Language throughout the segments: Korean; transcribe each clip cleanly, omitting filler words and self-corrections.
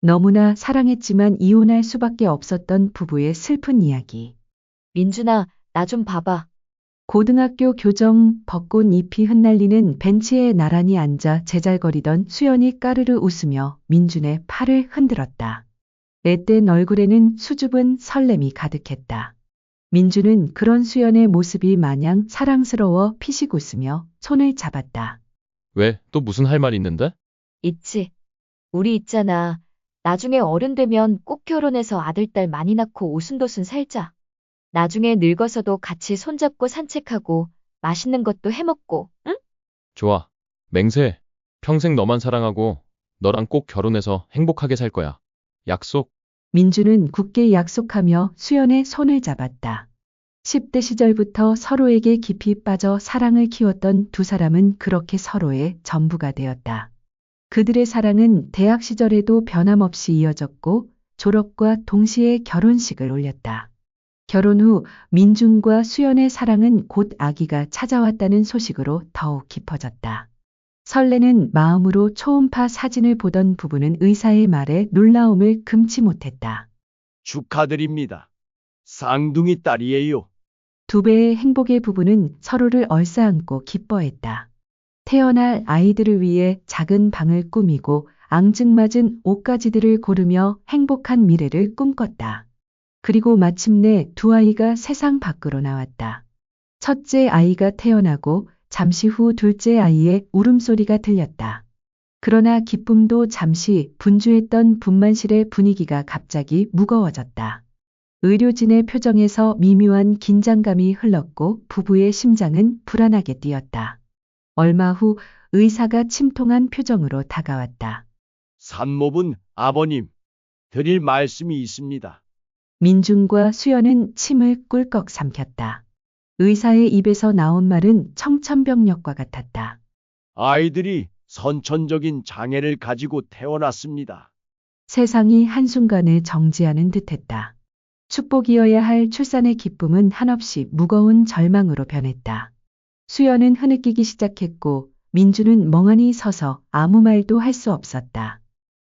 너무나 사랑했지만 이혼할 수밖에 없었던 부부의 슬픈 이야기. 민준아, 나 좀 봐봐. 고등학교 교정 벚꽃 잎이 흩날리는 벤치에 나란히 앉아 제잘거리던 수연이 까르르 웃으며 민준의 팔을 흔들었다. 앳된 얼굴에는 수줍은 설렘이 가득했다. 민준은 그런 수연의 모습이 마냥 사랑스러워 피식 웃으며 손을 잡았다. 왜? 또 무슨 할 말 있는데? 있지. 우리 있잖아. 나중에 어른 되면 꼭 결혼해서 아들, 딸 많이 낳고 오순도순 살자. 나중에 늙어서도 같이 손잡고 산책하고 맛있는 것도 해먹고, 응? 좋아. 맹세. 평생 너만 사랑하고 너랑 꼭 결혼해서 행복하게 살 거야. 약속. 민준은 굳게 약속하며 수연의 손을 잡았다. 10대 시절부터 서로에게 깊이 빠져 사랑을 키웠던 두 사람은 그렇게 서로의 전부가 되었다. 그들의 사랑은 대학 시절에도 변함없이 이어졌고 졸업과 동시에 결혼식을 올렸다. 결혼 후 민준과 수연의 사랑은 곧 아기가 찾아왔다는 소식으로 더욱 깊어졌다. 설레는 마음으로 초음파 사진을 보던 부부는 의사의 말에 놀라움을 금치 못했다. 축하드립니다. 쌍둥이 딸이에요. 두 배의 행복의 부부는 서로를 얼싸안고 기뻐했다. 태어날 아이들을 위해 작은 방을 꾸미고 앙증맞은 옷가지들을 고르며 행복한 미래를 꿈꿨다. 그리고 마침내 두 아이가 세상 밖으로 나왔다. 첫째 아이가 태어나고 잠시 후 둘째 아이의 울음소리가 들렸다. 그러나 기쁨도 잠시 분주했던 분만실의 분위기가 갑자기 무거워졌다. 의료진의 표정에서 미묘한 긴장감이 흘렀고 부부의 심장은 불안하게 뛰었다. 얼마 후 의사가 침통한 표정으로 다가왔다. 산모분 아버님, 드릴 말씀이 있습니다. 민준과 수연은 침을 꿀꺽 삼켰다. 의사의 입에서 나온 말은 청천벽력과 같았다. 아이들이 선천적인 장애를 가지고 태어났습니다. 세상이 한순간에 정지하는 듯했다. 축복이어야 할 출산의 기쁨은 한없이 무거운 절망으로 변했다. 수연은 흐느끼기 시작했고 민주는 멍하니 서서 아무 말도 할 수 없었다.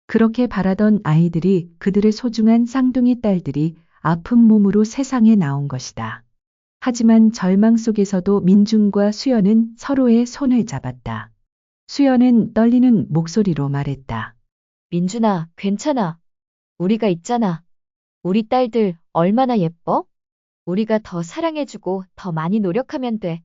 그렇게 바라던 아이들이 그들의 소중한 쌍둥이 딸들이 아픈 몸으로 세상에 나온 것이다. 하지만 절망 속에서도 민준과 수연은 서로의 손을 잡았다. 수연은 떨리는 목소리로 말했다. 민준아, 괜찮아. 우리가 있잖아. 우리 딸들 얼마나 예뻐? 우리가 더 사랑해주고 더 많이 노력하면 돼.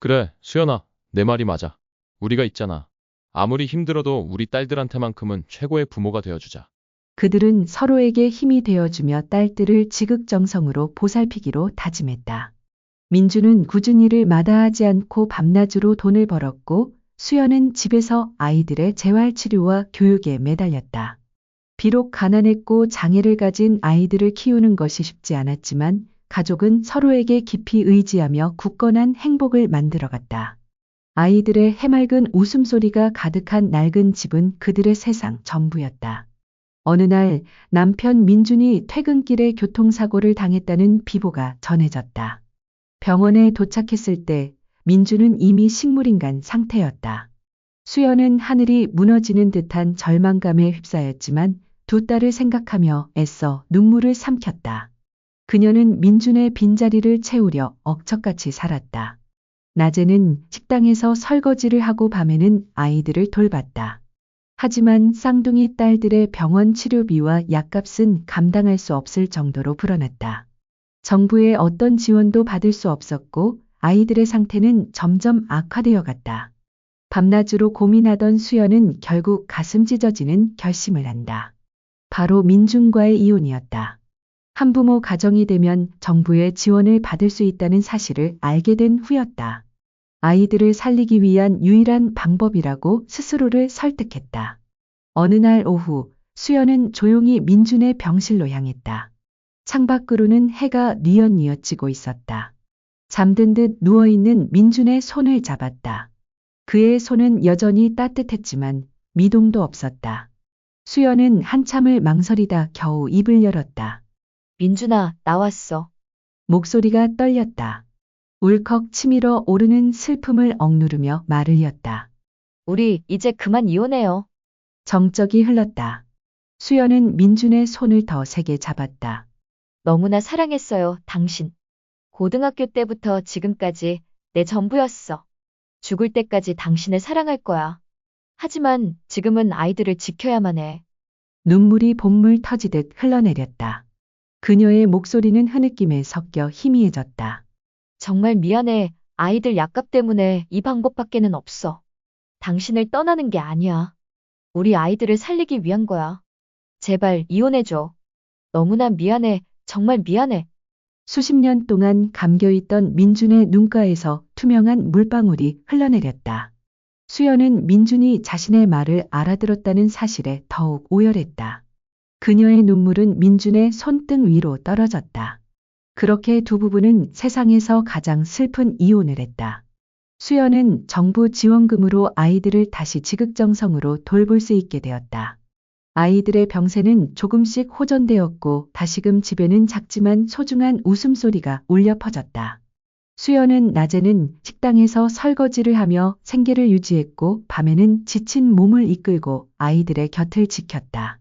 그래, 수연아. 내 말이 맞아. 우리가 있잖아. 아무리 힘들어도 우리 딸들한테만큼은 최고의 부모가 되어주자. 그들은 서로에게 힘이 되어주며 딸들을 지극정성으로 보살피기로 다짐했다. 민주는 꾸준히 일을 마다하지 않고 밤낮으로 돈을 벌었고 수연은 집에서 아이들의 재활치료와 교육에 매달렸다. 비록 가난했고 장애를 가진 아이들을 키우는 것이 쉽지 않았지만 가족은 서로에게 깊이 의지하며 굳건한 행복을 만들어갔다. 아이들의 해맑은 웃음소리가 가득한 낡은 집은 그들의 세상 전부였다. 어느 날 남편 민준이 퇴근길에 교통사고를 당했다는 비보가 전해졌다. 병원에 도착했을 때 민준은 이미 식물인간 상태였다. 수연은 하늘이 무너지는 듯한 절망감에 휩싸였지만 두 딸을 생각하며 애써 눈물을 삼켰다. 그녀는 민준의 빈자리를 채우려 억척같이 살았다. 낮에는 식당에서 설거지를 하고 밤에는 아이들을 돌봤다. 하지만 쌍둥이 딸들의 병원 치료비와 약값은 감당할 수 없을 정도로 불어났다. 정부의 어떤 지원도 받을 수 없었고 아이들의 상태는 점점 악화되어 갔다. 밤낮으로 고민하던 수연은 결국 가슴 찢어지는 결심을 한다. 바로 민준과의 이혼이었다. 한부모 가정이 되면 정부의 지원을 받을 수 있다는 사실을 알게 된 후였다. 아이들을 살리기 위한 유일한 방법이라고 스스로를 설득했다. 어느 날 오후 수연은 조용히 민준의 병실로 향했다. 창밖으로는 해가 뉘엿뉘엿 지고 있었다. 잠든 듯 누워있는 민준의 손을 잡았다. 그의 손은 여전히 따뜻했지만 미동도 없었다. 수연은 한참을 망설이다 겨우 입을 열었다. 민준아, 나왔어. 목소리가 떨렸다. 울컥 치밀어 오르는 슬픔을 억누르며 말을 이었다. 우리 이제 그만 이혼해요. 정적이 흘렀다. 수연은 민준의 손을 더 세게 잡았다. 너무나 사랑했어요, 당신. 고등학교 때부터 지금까지 내 전부였어. 죽을 때까지 당신을 사랑할 거야. 하지만 지금은 아이들을 지켜야만 해. 눈물이 봇물 터지듯 흘러내렸다. 그녀의 목소리는 흐느낌에 섞여 희미해졌다. 정말 미안해. 아이들 약값 때문에 이 방법밖에는 없어. 당신을 떠나는 게 아니야. 우리 아이들을 살리기 위한 거야. 제발 이혼해줘. 너무나 미안해. 정말 미안해. 수십 년 동안 감겨있던 민준의 눈가에서 투명한 물방울이 흘러내렸다. 수연은 민준이 자신의 말을 알아들었다는 사실에 더욱 오열했다. 그녀의 눈물은 민준의 손등 위로 떨어졌다. 그렇게 두 부부는 세상에서 가장 슬픈 이혼을 했다. 수연은 정부 지원금으로 아이들을 다시 지극정성으로 돌볼 수 있게 되었다. 아이들의 병세는 조금씩 호전되었고 다시금 집에는 작지만 소중한 웃음소리가 울려 퍼졌다. 수연은 낮에는 식당에서 설거지를 하며 생계를 유지했고 밤에는 지친 몸을 이끌고 아이들의 곁을 지켰다.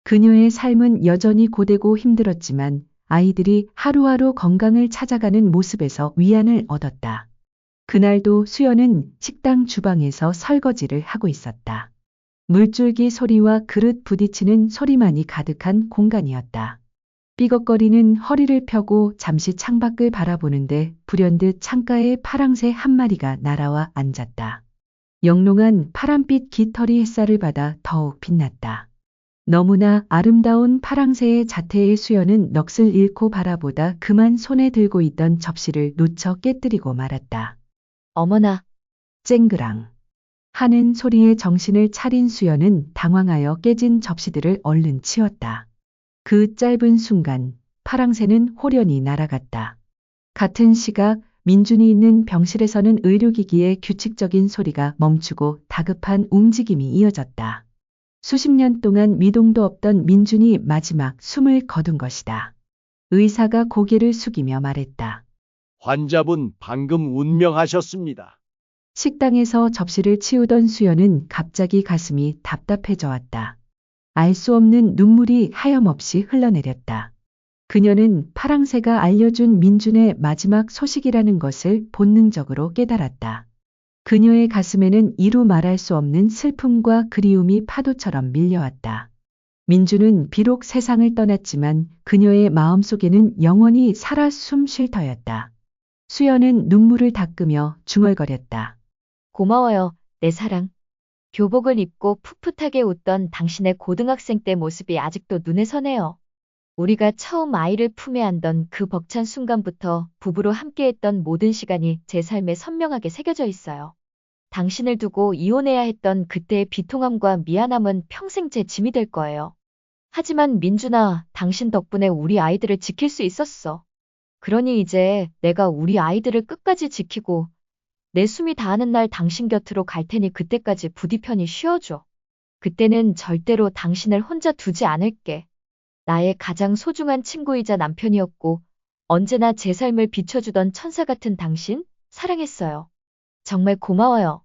그녀의 삶은 여전히 고되고 힘들었지만 아이들이 하루하루 건강을 찾아가는 모습에서 위안을 얻었다. 그날도 수연은 식당 주방에서 설거지를 하고 있었다. 물줄기 소리와 그릇 부딪히는 소리만이 가득한 공간이었다. 삐걱거리는 허리를 펴고 잠시 창밖을 바라보는데 불현듯 창가에 파랑새 한 마리가 날아와 앉았다. 영롱한 파란빛 깃털이 햇살을 받아 더욱 빛났다. 너무나 아름다운 파랑새의 자태에 수연은 넋을 잃고 바라보다 그만 손에 들고 있던 접시를 놓쳐 깨뜨리고 말았다. 어머나, 쨍그랑 하는 소리에 정신을 차린 수연은 당황하여 깨진 접시들을 얼른 치웠다. 그 짧은 순간 파랑새는 홀연히 날아갔다. 같은 시각 민준이 있는 병실에서는 의료기기의 규칙적인 소리가 멈추고 다급한 움직임이 이어졌다. 수십 년 동안 미동도 없던 민준이 마지막 숨을 거둔 것이다. 의사가 고개를 숙이며 말했다. 환자분 방금 운명하셨습니다. 식당에서 접시를 치우던 수연은 갑자기 가슴이 답답해져 왔다. 알 수 없는 눈물이 하염없이 흘러내렸다. 그녀는 파랑새가 알려준 민준의 마지막 소식이라는 것을 본능적으로 깨달았다. 그녀의 가슴에는 이루 말할 수 없는 슬픔과 그리움이 파도처럼 밀려왔다. 민준은 비록 세상을 떠났지만 그녀의 마음속에는 영원히 살아 숨 쉴 터였다. 수연은 눈물을 닦으며 중얼거렸다. 고마워요, 내 사랑. 교복을 입고 풋풋하게 웃던 당신의 고등학생 때 모습이 아직도 눈에 선해요. 우리가 처음 아이를 품에 안던 그 벅찬 순간부터 부부로 함께했던 모든 시간이 제 삶에 선명하게 새겨져 있어요. 당신을 두고 이혼해야 했던 그때의 비통함과 미안함은 평생 제 짐이 될 거예요. 하지만 민준아, 당신 덕분에 우리 아이들을 지킬 수 있었어. 그러니 이제 내가 우리 아이들을 끝까지 지키고 내 숨이 다하는 날 당신 곁으로 갈 테니 그때까지 부디 편히 쉬어줘. 그때는 절대로 당신을 혼자 두지 않을게. 나의 가장 소중한 친구이자 남편이었고 언제나 제 삶을 비춰주던 천사 같은 당신, 사랑했어요. 정말 고마워요.